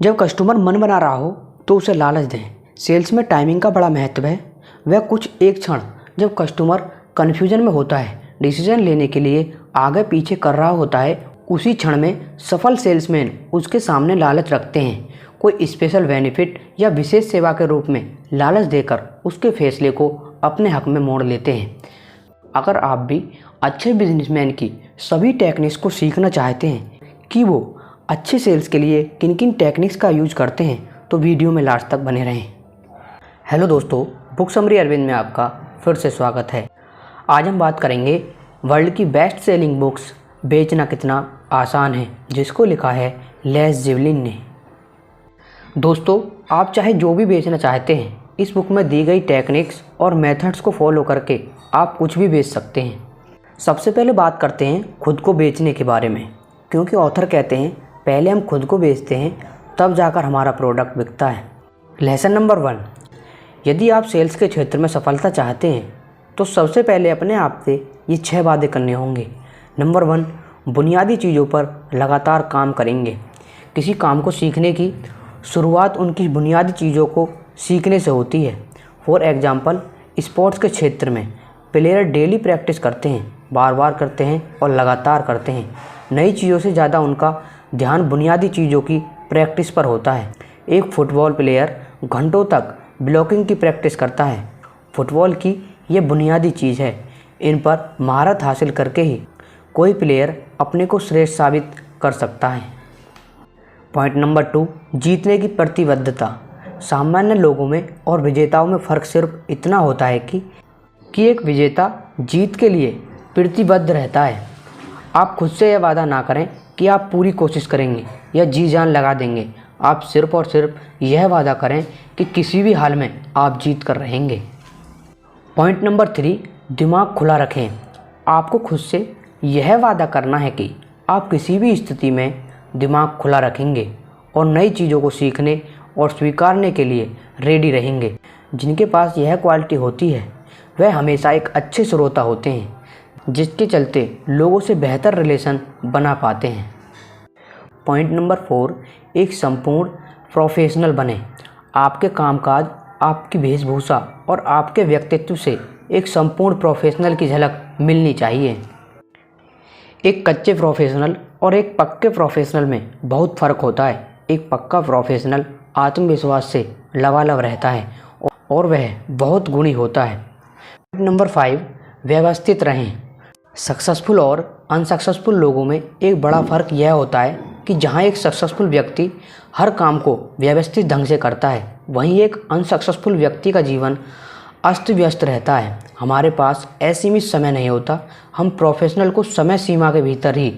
जब कस्टमर मन बना रहा हो तो उसे लालच दें। सेल्स में टाइमिंग का बड़ा महत्व है। वह कुछ एक क्षण जब कस्टमर कन्फ्यूजन में होता है, डिसीजन लेने के लिए आगे पीछे कर रहा होता है, उसी क्षण में सफल सेल्समैन उसके सामने लालच रखते हैं। कोई स्पेशल बेनिफिट या विशेष सेवा के रूप में लालच देकर उसके फैसले को अपने हक में मोड़ लेते हैं। अगर आप भी अच्छे बिजनेसमैन की सभी टेक्निक्स को सीखना चाहते हैं कि वो अच्छे सेल्स के लिए किन किन टेक्निक्स का यूज करते हैं, तो वीडियो में लास्ट तक बने रहें। हेलो दोस्तों, बुक समरी अरविंद में आपका फिर से स्वागत है। आज हम बात करेंगे वर्ल्ड की बेस्ट सेलिंग बुक्स बेचना कितना आसान है, जिसको लिखा है लेस जिवलिन ने। दोस्तों, आप चाहे जो भी बेचना चाहते हैं, इस बुक में दी गई टेक्निक्स और मेथड्स को फॉलो करके आप कुछ भी बेच सकते हैं। सबसे पहले बात करते हैं खुद को बेचने के बारे में, क्योंकि ऑथर कहते हैं पहले हम खुद को बेचते हैं तब जाकर हमारा प्रोडक्ट बिकता है। लेसन नंबर 1, यदि आप सेल्स के क्षेत्र में सफलता चाहते हैं तो सबसे पहले अपने आप से ये 6 वादे करने होंगे। नंबर 1, बुनियादी चीज़ों पर लगातार काम करेंगे। किसी काम को सीखने की शुरुआत उनकी बुनियादी चीज़ों को सीखने से होती है। फॉर एग्जाम्पल, स्पोर्ट्स के क्षेत्र में प्लेयर डेली प्रैक्टिस करते हैं, बार बार करते हैं और लगातार करते हैं। नई चीज़ों से ज़्यादा उनका ध्यान बुनियादी चीज़ों की प्रैक्टिस पर होता है। एक फुटबॉल प्लेयर घंटों तक ब्लॉकिंग की प्रैक्टिस करता है। फुटबॉल की ये बुनियादी चीज़ है। इन पर महारत हासिल करके ही कोई प्लेयर अपने को श्रेष्ठ साबित कर सकता है। पॉइंट नंबर 2, जीतने की प्रतिबद्धता। सामान्य लोगों में और विजेताओं में फ़र्क सिर्फ इतना होता है कि एक विजेता जीत के लिए प्रतिबद्ध रहता है। आप खुद से यह वादा ना करें कि आप पूरी कोशिश करेंगे या जी जान लगा देंगे। आप सिर्फ और सिर्फ यह वादा करें कि किसी भी हाल में आप जीत कर रहेंगे। पॉइंट नंबर 3, दिमाग खुला रखें। आपको खुद से यह वादा करना है कि आप किसी भी स्थिति में दिमाग खुला रखेंगे और नई चीज़ों को सीखने और स्वीकारने के लिए रेडी रहेंगे। जिनके पास यह क्वालिटी होती है वह हमेशा एक अच्छे श्रोता होते हैं, जिसके चलते लोगों से बेहतर रिलेशन बना पाते हैं। पॉइंट नंबर 4, एक संपूर्ण प्रोफेशनल बने। आपके कामकाज, आपकी वेशभूषा और आपके व्यक्तित्व से एक संपूर्ण प्रोफेशनल की झलक मिलनी चाहिए। एक कच्चे प्रोफेशनल और एक पक्के प्रोफेशनल में बहुत फ़र्क होता है। एक पक्का प्रोफेशनल आत्मविश्वास से लबालब रहता है और वह बहुत गुणी होता है। नंबर 5, व्यवस्थित रहें। सक्सेसफुल और अनसक्सेसफुल लोगों में एक बड़ा फ़र्क यह होता है कि जहां एक सक्सेसफुल व्यक्ति हर काम को व्यवस्थित ढंग से करता है, वहीं एक अनसक्सेसफुल व्यक्ति का जीवन अस्त व्यस्त रहता है। हमारे पास असीमित समय नहीं होता। हम प्रोफेशनल को समय सीमा के भीतर ही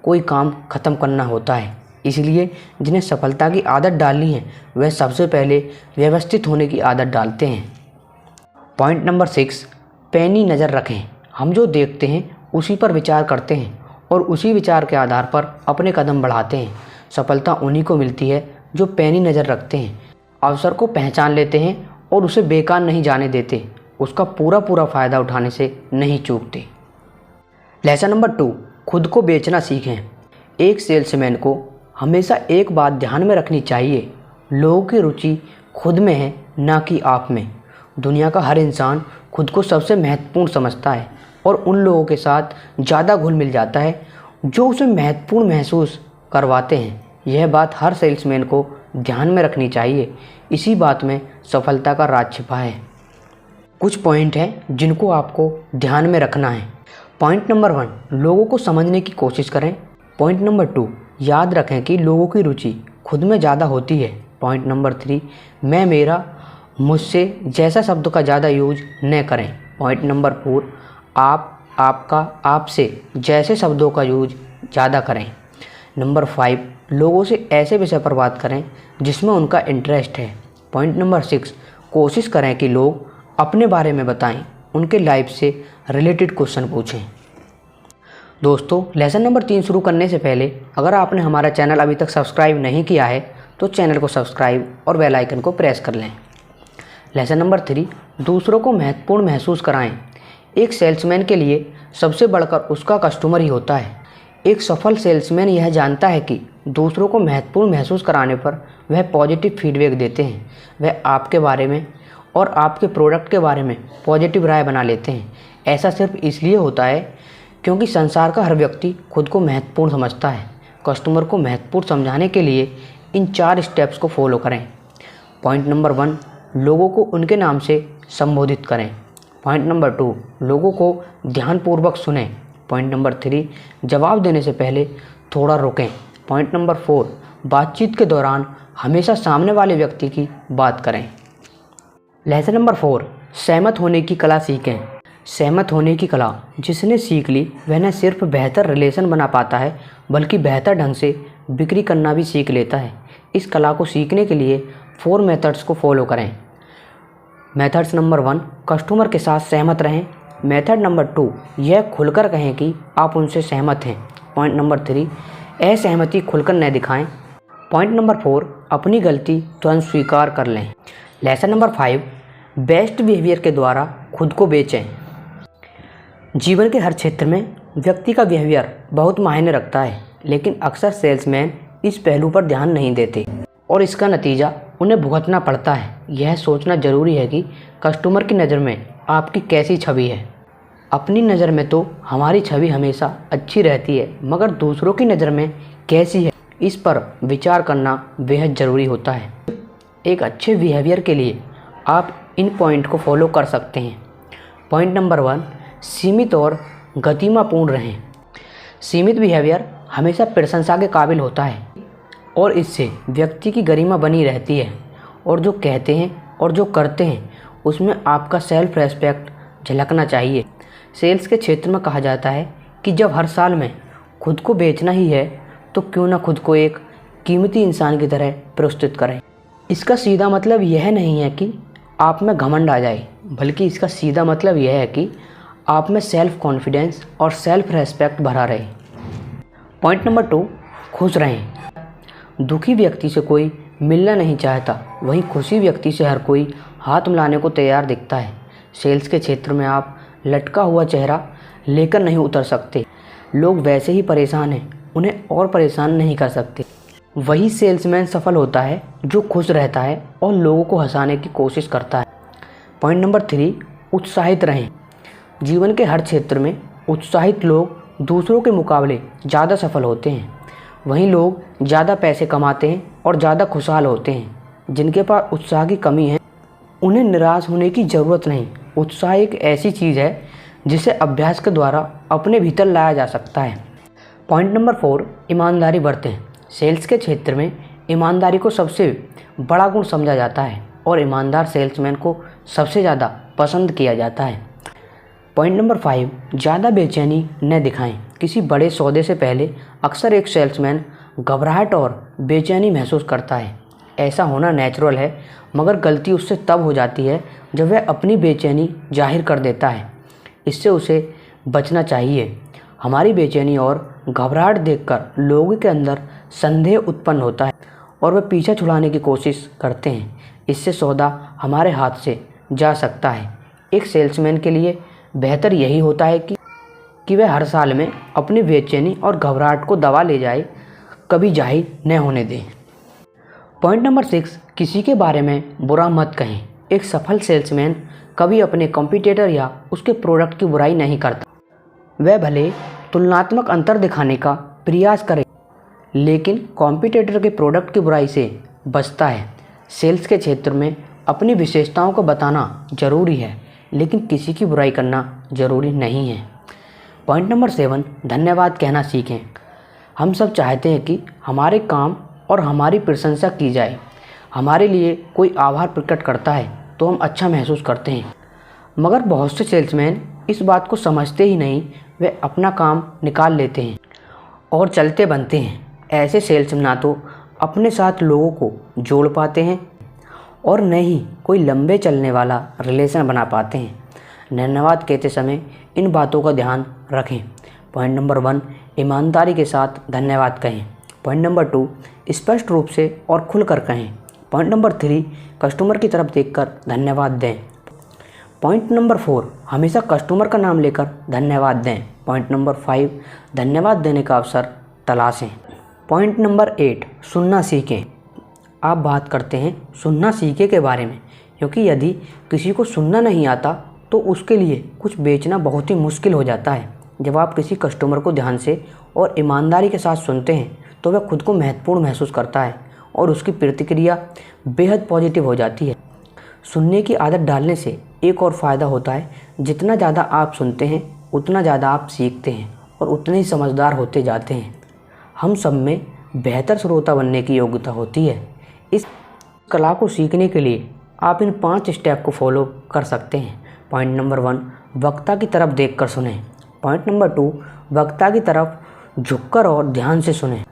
कोई काम ख़त्म करना होता है। इसलिए जिन्हें सफलता की आदत डालनी है वह सबसे पहले व्यवस्थित होने की आदत डालते हैं। पॉइंट नंबर 6, पैनी नज़र रखें। हम जो देखते हैं उसी पर विचार करते हैं और उसी विचार के आधार पर अपने कदम बढ़ाते हैं। सफलता उन्हीं को मिलती है जो पैनी नज़र रखते हैं, अवसर को पहचान लेते हैं और उसे बेकार नहीं जाने देते, उसका पूरा फ़ायदा उठाने से नहीं चूकते। लेसन नंबर 2, खुद को बेचना सीखें। एक सेल्समैन को हमेशा एक बात ध्यान में रखनी चाहिए, लोगों की रुचि खुद में है, ना कि आप में। दुनिया का हर इंसान खुद को सबसे महत्वपूर्ण समझता है और उन लोगों के साथ ज़्यादा घुल मिल जाता है जो उसे महत्वपूर्ण महसूस करवाते हैं। यह बात हर सेल्समैन को ध्यान में रखनी चाहिए। इसी बात में सफलता का राज छिपा है। कुछ पॉइंट हैं जिनको आपको ध्यान में रखना है। पॉइंट नंबर 1, लोगों को समझने की कोशिश करें। पॉइंट नंबर 2, याद रखें कि लोगों की रुचि खुद में ज़्यादा होती है। पॉइंट नंबर 3, मैं, मेरा, मुझसे जैसा शब्द का ज़्यादा यूज न करें। पॉइंट नंबर 4, आप, आपका, आपसे जैसे शब्दों का यूज ज़्यादा करें। नंबर 5, लोगों से ऐसे विषय पर बात करें जिसमें उनका इंटरेस्ट है। पॉइंट नंबर 6, कोशिश करें कि लोग अपने बारे में बताएं, उनके लाइफ से रिलेटेड क्वेश्चन पूछें। दोस्तों, लेसन नंबर 3 शुरू करने से पहले अगर आपने हमारा चैनल अभी तक सब्सक्राइब नहीं किया है तो चैनल को सब्सक्राइब और बेल आइकन को प्रेस कर लें। लेसन नंबर 3, दूसरों को महत्वपूर्ण महसूस कराएं। एक सेल्समैन के लिए सबसे बढ़कर उसका कस्टमर ही होता है। एक सफल सेल्समैन यह जानता है कि दूसरों को महत्वपूर्ण महसूस कराने पर वह पॉजिटिव फीडबैक देते हैं। वह आपके बारे में और आपके प्रोडक्ट के बारे में पॉजिटिव राय बना लेते हैं। ऐसा सिर्फ इसलिए होता है क्योंकि संसार का हर व्यक्ति खुद को महत्वपूर्ण समझता है। कस्टमर को महत्वपूर्ण समझाने के लिए इन 4 स्टेप्स को फॉलो करें। पॉइंट नंबर 1, लोगों को उनके नाम से संबोधित करें। पॉइंट नंबर 2, लोगों को ध्यानपूर्वक सुनें। पॉइंट नंबर 3, जवाब देने से पहले थोड़ा रुकें। पॉइंट नंबर 4, बातचीत के दौरान हमेशा सामने वाले व्यक्ति की बात करें। लेसन नंबर 4, सहमत होने की कला सीखें। सहमत होने की कला जिसने सीख ली वह न सिर्फ बेहतर रिलेशन बना पाता है बल्कि बेहतर ढंग से बिक्री करना भी सीख लेता है। इस कला को सीखने के लिए 4 मेथड्स को फॉलो करें। मेथड्स नंबर 1, कस्टमर के साथ सहमत रहें। मेथड नंबर 2, यह खुलकर कहें कि आप उनसे सहमत हैं। पॉइंट नंबर 3, असहमति खुलकर न दिखाएं। पॉइंट नंबर 4, अपनी गलती तुरंत स्वीकार कर लें। लेसन नंबर 5, बेस्ट बिहेवियर के द्वारा खुद को बेचें। जीवन के हर क्षेत्र में व्यक्ति का बिहेवियर बहुत मायने रखता है, लेकिन अक्सर सेल्समैन इस पहलू पर ध्यान नहीं देते और इसका नतीजा उन्हें भुगतना पड़ता है। यह सोचना जरूरी है कि कस्टमर की नज़र में आपकी कैसी छवि है। अपनी नज़र में तो हमारी छवि हमेशा अच्छी रहती है, मगर दूसरों की नज़र में कैसी है इस पर विचार करना बेहद ज़रूरी होता है। एक अच्छे बिहेवियर के लिए आप इन पॉइंट को फॉलो कर सकते हैं। पॉइंट नंबर 1, सीमित और गतिमापूर्ण रहें। सीमित बिहेवियर हमेशा प्रशंसा के काबिल होता है और इससे व्यक्ति की गरिमा बनी रहती है और जो कहते हैं और जो करते हैं उसमें आपका सेल्फ रेस्पेक्ट झलकना चाहिए। सेल्स के क्षेत्र में कहा जाता है कि जब हर साल में खुद को बेचना ही है तो क्यों ना खुद को एक कीमती इंसान की तरह प्रस्तुत करें। इसका सीधा मतलब यह नहीं है कि आप में घमंड आ जाए, बल्कि इसका सीधा मतलब यह है कि आप में सेल्फ कॉन्फिडेंस और सेल्फ रेस्पेक्ट भरा रहे। पॉइंट नंबर 2, खुश रहें। दुखी व्यक्ति से कोई मिलना नहीं चाहता, वहीं खुशी व्यक्ति से हर कोई हाथ मिलाने को तैयार दिखता है। सेल्स के क्षेत्र में आप लटका हुआ चेहरा लेकर नहीं उतर सकते। लोग वैसे ही परेशान हैं, उन्हें और परेशान नहीं कर सकते। वही सेल्समैन सफल होता है जो खुश रहता है और लोगों को हंसाने की कोशिश करता है। पॉइंट नंबर 3, उत्साहित रहें। जीवन के हर क्षेत्र में उत्साहित लोग दूसरों के मुकाबले ज़्यादा सफल होते हैं। वहीं लोग ज़्यादा पैसे कमाते हैं और ज़्यादा खुशहाल होते हैं। जिनके पास उत्साह की कमी है उन्हें निराश होने की ज़रूरत नहीं। उत्साह एक ऐसी चीज़ है जिसे अभ्यास के द्वारा अपने भीतर लाया जा सकता है। पॉइंट नंबर 4, ईमानदारी बरतें। सेल्स के क्षेत्र में ईमानदारी को सबसे बड़ा गुण समझा जाता है और ईमानदार सेल्समैन को सबसे ज़्यादा पसंद किया जाता है। पॉइंट नंबर 5, ज़्यादा बेचैनी न दिखाएं। किसी बड़े सौदे से पहले अक्सर एक सेल्समैन घबराहट और बेचैनी महसूस करता है। ऐसा होना नेचुरल है, मगर गलती उससे तब हो जाती है जब वह अपनी बेचैनी जाहिर कर देता है। इससे उसे बचना चाहिए। हमारी बेचैनी और घबराहट देखकर लोगों के अंदर संदेह उत्पन्न होता है और वे पीछा छुड़ाने की कोशिश करते हैं। इससे सौदा हमारे हाथ से जा सकता है। एक सेल्समैन के लिए बेहतर यही होता है कि वह हर साल में अपनी बेचैनी और घबराहट को दबा ले जाए, कभी जाहिर न होने दें। पॉइंट नंबर 6, किसी के बारे में बुरा मत कहें। एक सफल सेल्समैन कभी अपने कॉम्पिटिटर या उसके प्रोडक्ट की बुराई नहीं करता। वह भले तुलनात्मक अंतर दिखाने का प्रयास करे, लेकिन कॉम्पिटिटर के प्रोडक्ट की बुराई से बचता है। सेल्स के क्षेत्र में अपनी विशेषताओं को बताना ज़रूरी है, लेकिन किसी की बुराई करना ज़रूरी नहीं है। पॉइंट नंबर 7, धन्यवाद कहना सीखें। हम सब चाहते हैं कि हमारे काम और हमारी प्रशंसा की जाए। हमारे लिए कोई आभार प्रकट करता है तो हम अच्छा महसूस करते हैं, मगर बहुत से सेल्समैन इस बात को समझते ही नहीं। वे अपना काम निकाल लेते हैं और चलते बनते हैं। ऐसे सेल्समैन ना तो अपने साथ लोगों को जोड़ पाते हैं और न ही कोई लंबे चलने वाला रिलेशन बना पाते हैं। धन्यवाद कहते समय इन बातों का ध्यान रखें। पॉइंट नंबर 1, ईमानदारी के साथ धन्यवाद कहें। पॉइंट नंबर 2, स्पष्ट रूप से और खुलकर कहें। पॉइंट नंबर 3, कस्टमर की तरफ देखकर धन्यवाद दें। पॉइंट नंबर 4, हमेशा कस्टमर का नाम लेकर धन्यवाद दें। पॉइंट नंबर 5, धन्यवाद देने का अवसर तलाशें। पॉइंट नंबर 8, सुनना सीखें। आप बात करते हैं सुनना सीखें के बारे में, क्योंकि यदि किसी को सुनना नहीं आता तो उसके लिए कुछ बेचना बहुत ही मुश्किल हो जाता है। जब आप किसी कस्टमर को ध्यान से और ईमानदारी के साथ सुनते हैं तो वह खुद को महत्वपूर्ण महसूस करता है और उसकी प्रतिक्रिया बेहद पॉजिटिव हो जाती है। सुनने की आदत डालने से एक और फ़ायदा होता है, जितना ज़्यादा आप सुनते हैं उतना ज़्यादा आप सीखते हैं और उतने ही समझदार होते जाते हैं। हम सब में बेहतर श्रोता बनने की योग्यता होती है। इस कला को सीखने के लिए आप इन 5 स्टेप को फॉलो कर सकते हैं। पॉइंट नंबर 1, वक्ता की तरफ देखकर सुनें। पॉइंट नंबर 2, वक्ता की तरफ झुककर और ध्यान से सुनें।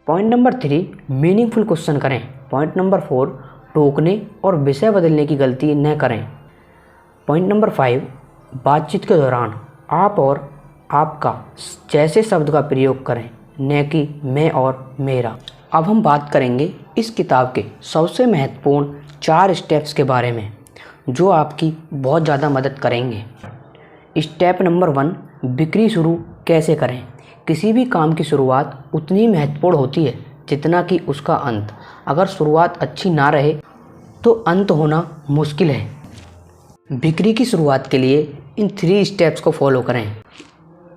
पॉइंट नंबर 3, मीनिंगफुल क्वेश्चन करें। पॉइंट नंबर 4, टोकने और विषय बदलने की गलती न करें। पॉइंट नंबर 5, बातचीत के दौरान आप और आपका जैसे शब्द का प्रयोग करें, न कि मैं और मेरा। अब हम बात करेंगे इस किताब के सबसे महत्वपूर्ण 4 स्टेप्स के बारे में, जो आपकी बहुत ज़्यादा मदद करेंगे। स्टेप नंबर 1, बिक्री शुरू कैसे करें। किसी भी काम की शुरुआत उतनी महत्वपूर्ण होती है जितना कि उसका अंत। अगर शुरुआत अच्छी ना रहे तो अंत होना मुश्किल है। बिक्री की शुरुआत के लिए इन 3 स्टेप्स को फॉलो करें।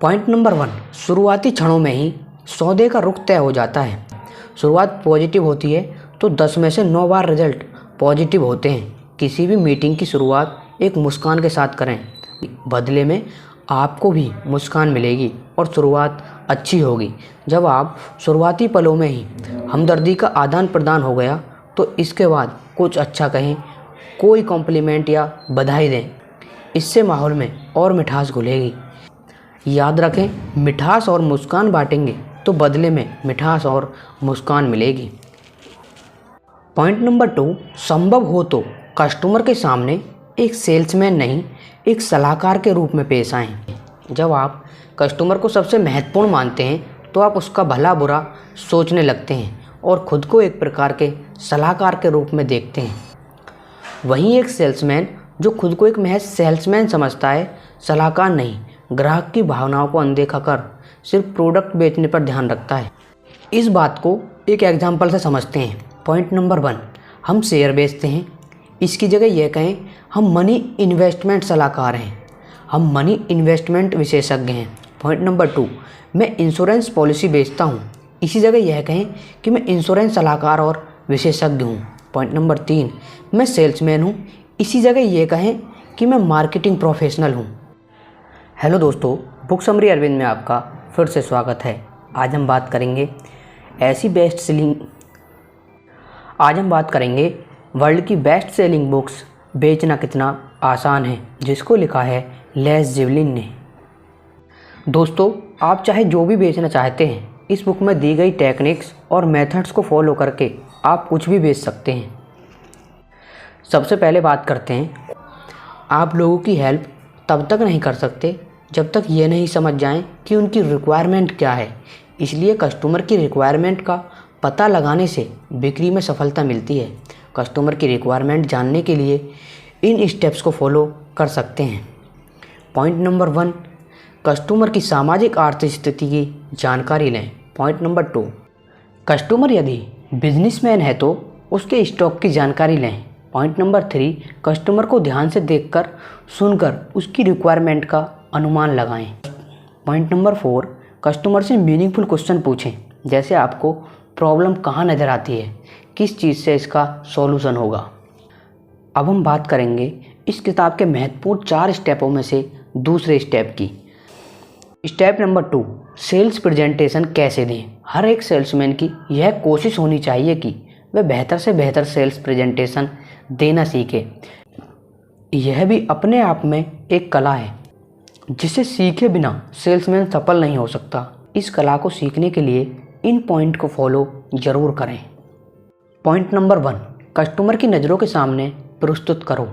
पॉइंट नंबर 1, शुरुआती क्षणों में ही सौदे का रुख तय हो जाता है। शुरुआत पॉजिटिव होती है तो 10 में से 9 बार रिजल्ट पॉजिटिव होते हैं। किसी भी मीटिंग की शुरुआत एक मुस्कान के साथ करें, बदले में आपको भी मुस्कान मिलेगी और शुरुआत अच्छी होगी। जब आप शुरुआती पलों में ही हमदर्दी का आदान प्रदान हो गया तो इसके बाद कुछ अच्छा कहें, कोई कॉम्प्लीमेंट या बधाई दें। इससे माहौल में और मिठास घुलेगी। याद रखें, मिठास और मुस्कान बांटेंगे तो बदले में मिठास और मुस्कान मिलेगी। पॉइंट नंबर 2, संभव हो तो कस्टमर के सामने एक सेल्समैन नहीं, एक सलाहकार के रूप में पेश आएं। जब आप कस्टमर को सबसे महत्वपूर्ण मानते हैं तो आप उसका भला बुरा सोचने लगते हैं और खुद को एक प्रकार के सलाहकार के रूप में देखते हैं। वहीं एक सेल्समैन जो खुद को एक महज सेल्समैन समझता है, सलाहकार नहीं, ग्राहक की भावनाओं को अनदेखा कर सिर्फ प्रोडक्ट बेचने पर ध्यान रखता है। इस बात को एक एग्जाम्पल से समझते हैं। पॉइंट नंबर 1, हम शेयर बेचते हैं। इसकी जगह यह कहें, हम मनी इन्वेस्टमेंट सलाहकार हैं, हम मनी इन्वेस्टमेंट विशेषज्ञ हैं। पॉइंट नंबर 2, मैं इंश्योरेंस पॉलिसी बेचता हूँ। इसी जगह यह कहें कि मैं इंश्योरेंस सलाहकार और विशेषज्ञ हूँ। पॉइंट नंबर 3, मैं सेल्समैन हूँ। इसी जगह यह कहें कि मैं मार्केटिंग प्रोफेशनल हूँ। हेलो दोस्तों, बुक समरी अरविंद में आपका फिर से स्वागत है। आज हम बात करेंगे वर्ल्ड की बेस्ट सेलिंग बुक्स बेचना कितना आसान है, जिसको लिखा है लेस जिवलिन ने। दोस्तों, आप चाहे जो भी बेचना चाहते हैं, इस बुक में दी गई टेक्निक्स और मेथड्स को फॉलो करके आप कुछ भी बेच सकते हैं। सबसे पहले बात करते हैं, आप लोगों की हेल्प तब तक नहीं कर सकते जब तक ये नहीं समझ जाएं कि उनकी रिक्वायरमेंट क्या है। इसलिए कस्टमर की रिक्वायरमेंट का पता लगाने से बिक्री में सफलता मिलती है। कस्टमर की रिक्वायरमेंट जानने के लिए इन स्टेप्स को फॉलो कर सकते हैं। पॉइंट नंबर 1, कस्टमर की सामाजिक आर्थिक स्थिति की जानकारी लें। पॉइंट नंबर 2, कस्टमर यदि बिजनेसमैन है तो उसके स्टॉक की जानकारी लें। पॉइंट नंबर 3, कस्टमर को ध्यान से देखकर सुनकर उसकी रिक्वायरमेंट का अनुमान लगाएं। पॉइंट नंबर 4, कस्टमर से मीनिंगफुल क्वेश्चन पूछें, जैसे आपको प्रॉब्लम कहाँ नज़र आती है, किस चीज़ से इसका सॉल्यूशन होगा। अब हम बात करेंगे इस किताब के महत्वपूर्ण 4 स्टेपों में से दूसरे स्टेप की। स्टेप नंबर 2, सेल्स प्रेजेंटेशन कैसे दें। हर एक सेल्समैन की यह कोशिश होनी चाहिए कि वह बेहतर से बेहतर सेल्स प्रेजेंटेशन देना सीखे। यह भी अपने आप में एक कला है, जिसे सीखे बिना सेल्समैन सफल नहीं हो सकता। इस कला को सीखने के लिए इन पॉइंट को फॉलो ज़रूर करें। पॉइंट नंबर 1, कस्टमर की नज़रों के सामने प्रस्तुत करो।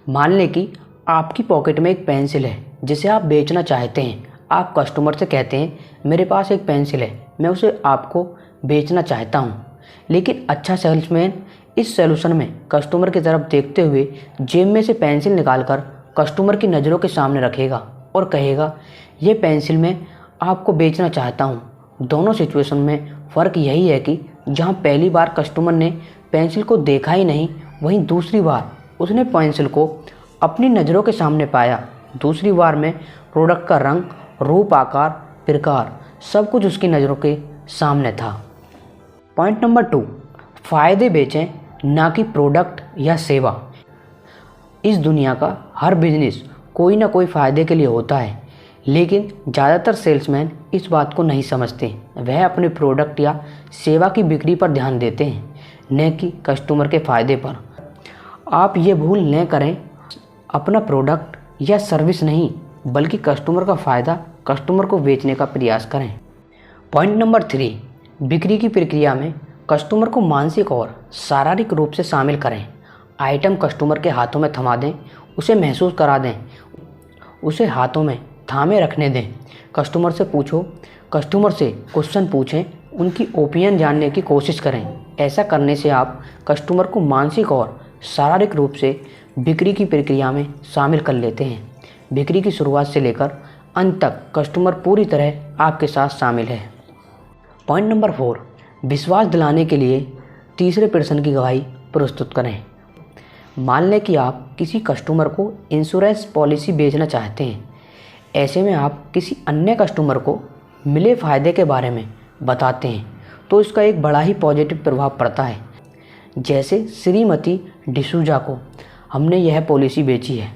मान लें कि आपकी पॉकेट में एक पेंसिल है जिसे आप बेचना चाहते हैं। आप कस्टमर से कहते हैं, मेरे पास एक पेंसिल है, मैं उसे आपको बेचना चाहता हूँ। लेकिन अच्छा सेल्समैन इस सॉल्यूशन में कस्टमर की तरफ देखते हुए जेब में से पेंसिल निकालकर कस्टमर की नज़रों के सामने रखेगा और कहेगा, ये पेंसिल मैं आपको बेचना चाहता हूँ दोनों सिचुएशन में फ़र्क यही है कि जहां पहली बार कस्टमर ने पेंसिल को देखा ही नहीं, वहीं दूसरी बार उसने पेंसिल को अपनी नज़रों के सामने पाया। दूसरी बार में प्रोडक्ट का रंग, रूप, आकार, प्रकार सब कुछ उसकी नज़रों के सामने था। पॉइंट नंबर 2, फ़ायदे बेचें ना कि प्रोडक्ट या सेवा। इस दुनिया का हर बिजनेस कोई ना कोई फ़ायदे के लिए होता है, लेकिन ज़्यादातर सेल्समैन इस बात को नहीं समझते। वह अपने प्रोडक्ट या सेवा की बिक्री पर ध्यान देते हैं, न कि कस्टमर के फ़ायदे पर। आप ये भूल न करें, अपना प्रोडक्ट या सर्विस नहीं बल्कि कस्टमर का फ़ायदा कस्टमर को बेचने का प्रयास करें। पॉइंट नंबर 3, बिक्री की प्रक्रिया में कस्टमर को मानसिक और शारीरिक रूप से शामिल करें। आइटम कस्टमर के हाथों में थमा दें, उसे महसूस करा दें, उसे हाथों में थामे रखने दें। कस्टमर से क्वेश्चन पूछें, उनकी ओपिनियन जानने की कोशिश करें। ऐसा करने से आप कस्टमर को मानसिक और शारीरिक रूप से बिक्री की प्रक्रिया में शामिल कर लेते हैं। बिक्री की शुरुआत से लेकर अंत तक कस्टमर पूरी तरह आपके साथ शामिल है। पॉइंट नंबर 4, विश्वास दिलाने के लिए तीसरे पर्सन की गवाही प्रस्तुत करें। मान लें कि आप किसी कस्टमर को इंश्योरेंस पॉलिसी बेचना चाहते हैं। ऐसे में आप किसी अन्य कस्टमर को मिले फ़ायदे के बारे में बताते हैं तो इसका एक बड़ा ही पॉजिटिव प्रभाव पड़ता है। जैसे श्रीमती डिसूजा को हमने यह पॉलिसी बेची है,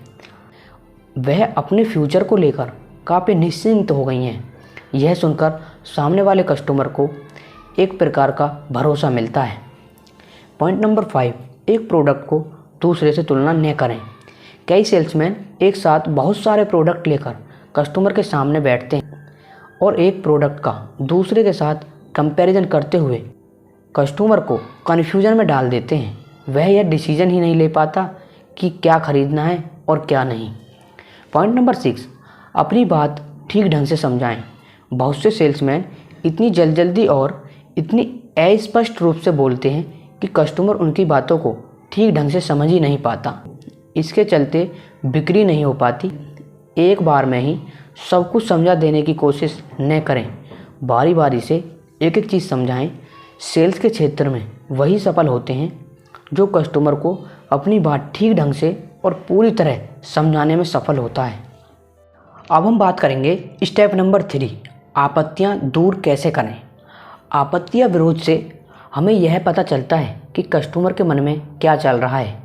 वह अपने फ्यूचर को लेकर काफ़ी निश्चिंत हो गई हैं। यह सुनकर सामने वाले कस्टमर को एक प्रकार का भरोसा मिलता है। पॉइंट नंबर 5, एक प्रोडक्ट को दूसरे से तुलना न करें। कई सेल्समैन एक साथ बहुत सारे प्रोडक्ट लेकर कस्टमर के सामने बैठते हैं और एक प्रोडक्ट का दूसरे के साथ कंपैरिजन करते हुए कस्टमर को कन्फ्यूजन में डाल देते हैं। वह यह डिसीजन ही नहीं ले पाता कि क्या खरीदना है और क्या नहीं। पॉइंट नंबर 6, अपनी बात ठीक ढंग से समझाएं। बहुत से सेल्समैन इतनी जल्दी और इतनी अस्पष्ट रूप से बोलते हैं कि कस्टमर उनकी बातों को ठीक ढंग से समझ ही नहीं पाता। इसके चलते बिक्री नहीं हो पाती। एक बार में ही सब कुछ समझा देने की कोशिश न करें, बारी बारी से एक एक चीज़ समझाएं। सेल्स के क्षेत्र में वही सफल होते हैं जो कस्टमर को अपनी बात ठीक ढंग से और पूरी तरह समझाने में सफल होता है। अब हम बात करेंगे स्टेप नंबर 3, आपत्तियां दूर कैसे करें। आपत्ति या विरोध से हमें यह पता चलता है कि कस्टमर के मन में क्या चल रहा है।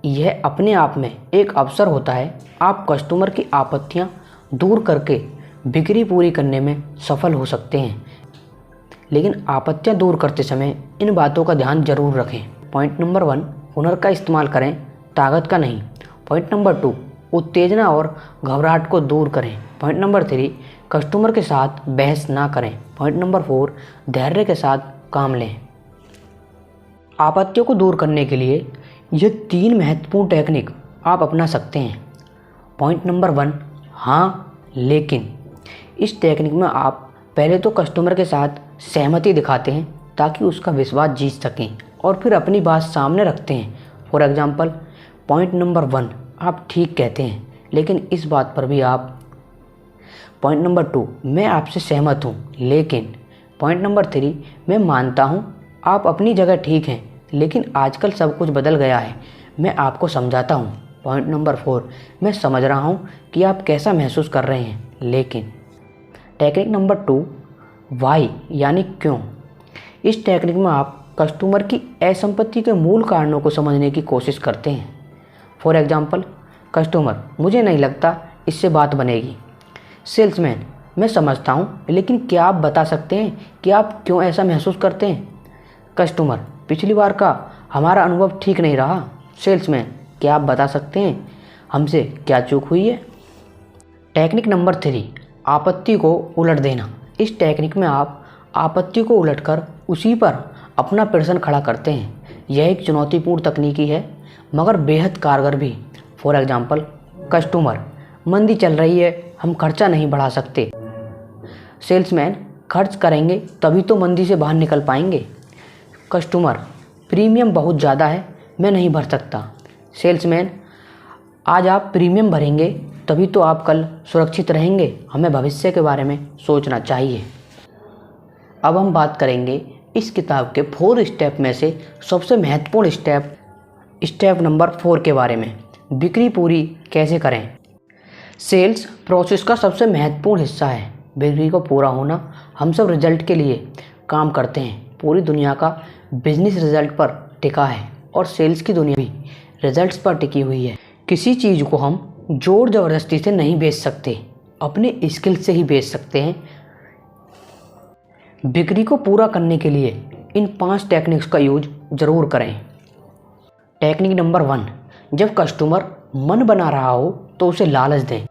यह अपने आप में एक अवसर होता है। आप कस्टमर की आपत्तियां दूर करके बिक्री पूरी करने में सफल हो सकते हैं, लेकिन आपत्तियां दूर करते समय इन बातों का ध्यान जरूर रखें। पॉइंट नंबर 1, हुनर का इस्तेमाल करें, ताकत का नहीं। पॉइंट नंबर 2, उत्तेजना और घबराहट को दूर करें। पॉइंट नंबर 3, कस्टमर के साथ बहस ना करें। पॉइंट नंबर 4, धैर्य के साथ काम लें। आपत्तियों को दूर करने के लिए ये 3 महत्वपूर्ण टेक्निक आप अपना सकते हैं। पॉइंट नंबर 1, हाँ लेकिन। इस टेक्निक में आप पहले तो कस्टमर के साथ सहमति दिखाते हैं ताकि उसका विश्वास जीत सकें और फिर अपनी बात सामने रखते हैं। फॉर एग्जांपल, पॉइंट नंबर 1, आप ठीक कहते हैं, लेकिन इस बात पर भी आप। पॉइंट नंबर 2, मैं आपसे सहमत हूँ लेकिन। पॉइंट नंबर 3, मैं मानता हूँ आप अपनी जगह ठीक हैं, लेकिन आजकल सब कुछ बदल गया है, मैं आपको समझाता हूँ। पॉइंट नंबर 4, मैं समझ रहा हूँ कि आप कैसा महसूस कर रहे हैं, लेकिन। टेक्निक नंबर 2, वाई यानी क्यों। इस टेक्निक में आप कस्टमर की असंतुष्टि के मूल कारणों को समझने की कोशिश करते हैं। फॉर एग्जांपल, कस्टमर, मुझे नहीं लगता इससे बात बनेगी। सेल्समैन, मैं समझता हूँ, लेकिन क्या आप बता सकते हैं कि आप क्यों ऐसा महसूस करते हैं। कस्टमर, पिछली बार का हमारा अनुभव ठीक नहीं रहा। सेल्समैन, क्या आप बता सकते हैं हमसे क्या चूक हुई है। टेक्निक नंबर 3, आपत्ति को उलट देना। इस टेक्निक में आप आपत्ति को उलटकर उसी पर अपना प्रश्न खड़ा करते हैं। यह एक चुनौतीपूर्ण तकनीकी है मगर बेहद कारगर भी। फॉर एग्जांपल, कस्टमर, मंदी चल रही है, हम खर्चा नहीं बढ़ा सकते। सेल्समैन, खर्च करेंगे तभी तो मंदी से बाहर निकल पाएंगे। कस्टमर, प्रीमियम बहुत ज़्यादा है, मैं नहीं भर सकता। सेल्समैन, आज आप प्रीमियम भरेंगे तभी तो आप कल सुरक्षित रहेंगे, हमें भविष्य के बारे में सोचना चाहिए। अब हम बात करेंगे इस किताब के 4 स्टेप में से सबसे महत्वपूर्ण स्टेप नंबर 4 के बारे में। बिक्री पूरी कैसे करें। सेल्स प्रोसेस का सबसे महत्वपूर्ण हिस्सा है। बिक्री को पूरा होना। हम सब रिजल्ट के लिए काम करते हैं। पूरी दुनिया का बिजनेस रिजल्ट पर टिका है और सेल्स की दुनिया भी रिजल्ट्स पर टिकी हुई है। किसी चीज़ को हम जोर ज़बरदस्ती से नहीं बेच सकते, अपने स्किल से ही बेच सकते हैं। बिक्री को पूरा करने के लिए इन 5 टेक्निक्स का यूज ज़रूर करें। टेक्निक नंबर 1, जब कस्टमर मन बना रहा हो तो उसे लालच दें।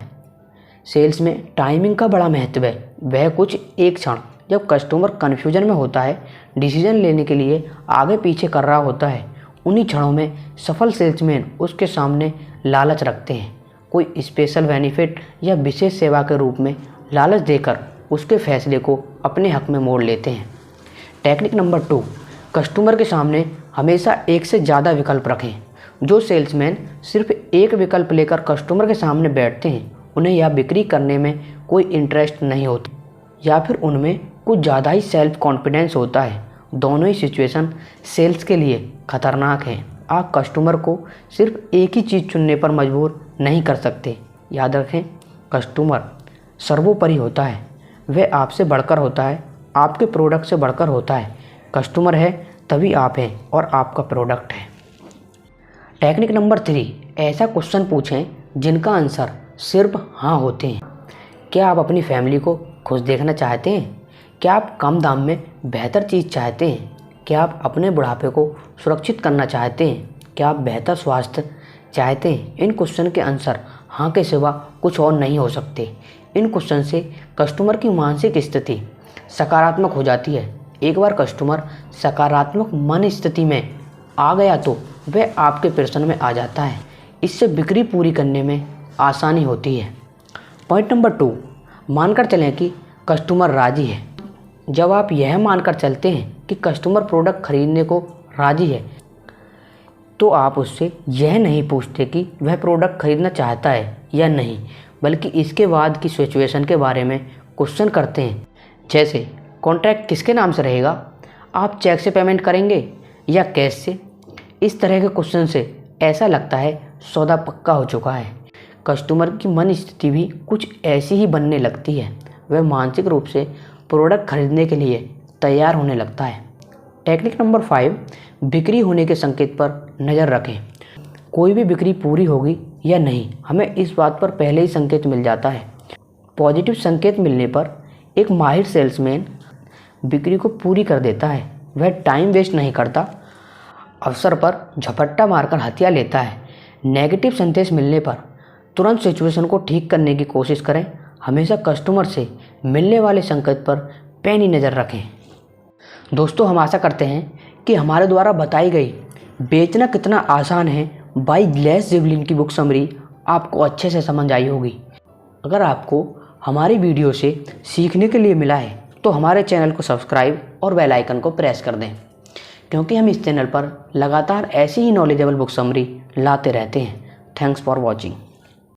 सेल्स में टाइमिंग का बड़ा महत्व है। वह कुछ एक क्षण जब कस्टमर कन्फ्यूजन में होता है, डिसीजन लेने के लिए आगे पीछे कर रहा होता है, उन्हीं क्षणों में सफल सेल्समैन उसके सामने लालच रखते हैं। कोई स्पेशल बेनिफिट या विशेष सेवा के रूप में लालच देकर उसके फैसले को अपने हक में मोड़ लेते हैं। टेक्निक नंबर 2, कस्टमर के सामने हमेशा एक से ज़्यादा विकल्प रखें। जो सेल्समैन सिर्फ एक विकल्प लेकर कस्टमर के सामने बैठते हैं, उन्हें यह बिक्री करने में कोई इंटरेस्ट नहीं होता या फिर उनमें कुछ ज़्यादा ही सेल्फ कॉन्फिडेंस होता है। दोनों ही सिचुएशन सेल्स के लिए खतरनाक हैं। आप कस्टमर को सिर्फ एक ही चीज़ चुनने पर मजबूर नहीं कर सकते। याद रखें, कस्टमर सर्वोपरि होता है। वह आपसे बढ़कर होता है, आपके प्रोडक्ट से बढ़कर होता है। कस्टमर है तभी आप हैं और आपका प्रोडक्ट है। टेक्निक नंबर 3, ऐसा क्वेश्चन पूछें जिनका आंसर सिर्फ हाँ होते हैं। क्या आप अपनी फैमिली को खुश देखना चाहते हैं? क्या आप कम दाम में बेहतर चीज़ चाहते हैं? क्या आप अपने बुढ़ापे को सुरक्षित करना चाहते हैं? क्या आप बेहतर स्वास्थ्य चाहते हैं? इन क्वेश्चन के आंसर हाँ के सिवा कुछ और नहीं हो सकते। इन क्वेश्चन से कस्टमर की मानसिक स्थिति सकारात्मक हो जाती है। एक बार कस्टमर सकारात्मक मन स्थिति में आ गया तो वह आपके प्रश्न में आ जाता है। इससे बिक्री पूरी करने में आसानी होती है। पॉइंट नंबर 2, मानकर चलें कि कस्टमर राज़ी है। जब आप यह मानकर चलते हैं कि कस्टमर प्रोडक्ट खरीदने को राज़ी है, तो आप उससे यह नहीं पूछते कि वह प्रोडक्ट खरीदना चाहता है या नहीं, बल्कि इसके बाद की सिचुएशन के बारे में क्वेश्चन करते हैं। जैसे, कॉन्ट्रैक्ट किसके नाम से रहेगा? आप चेक से पेमेंट करेंगे या कैश से? इस तरह के क्वेश्चन से ऐसा लगता है सौदा पक्का हो चुका है। कस्टमर की मन स्थिति भी कुछ ऐसी ही बनने लगती है। वह मानसिक रूप से प्रोडक्ट खरीदने के लिए तैयार होने लगता है। टेक्निक नंबर 5, बिक्री होने के संकेत पर नज़र रखें। कोई भी बिक्री पूरी होगी या नहीं, हमें इस बात पर पहले ही संकेत मिल जाता है। पॉजिटिव संकेत मिलने पर एक माहिर सेल्समैन बिक्री को पूरी कर देता है। वह टाइम वेस्ट नहीं करता, अवसर पर झपट्टा मारकर हथिया लेता है। नेगेटिव संदेश मिलने पर तुरंत सिचुएशन को ठीक करने की कोशिश करें। हमेशा कस्टमर से मिलने वाले संकेत पर पैनी नज़र रखें। दोस्तों, हम आशा करते हैं कि हमारे द्वारा बताई गई बेचना कितना आसान है बाय ग्लेस ज़ेवलिन की बुक समरी आपको अच्छे से समझ आई होगी। अगर आपको हमारी वीडियो से सीखने के लिए मिला है तो हमारे चैनल को सब्सक्राइब और बेल आइकन को प्रेस कर दें, क्योंकि हम इस चैनल पर लगातार ऐसी ही नॉलेजेबल बुक समरी लाते रहते हैं। Thanks for watching.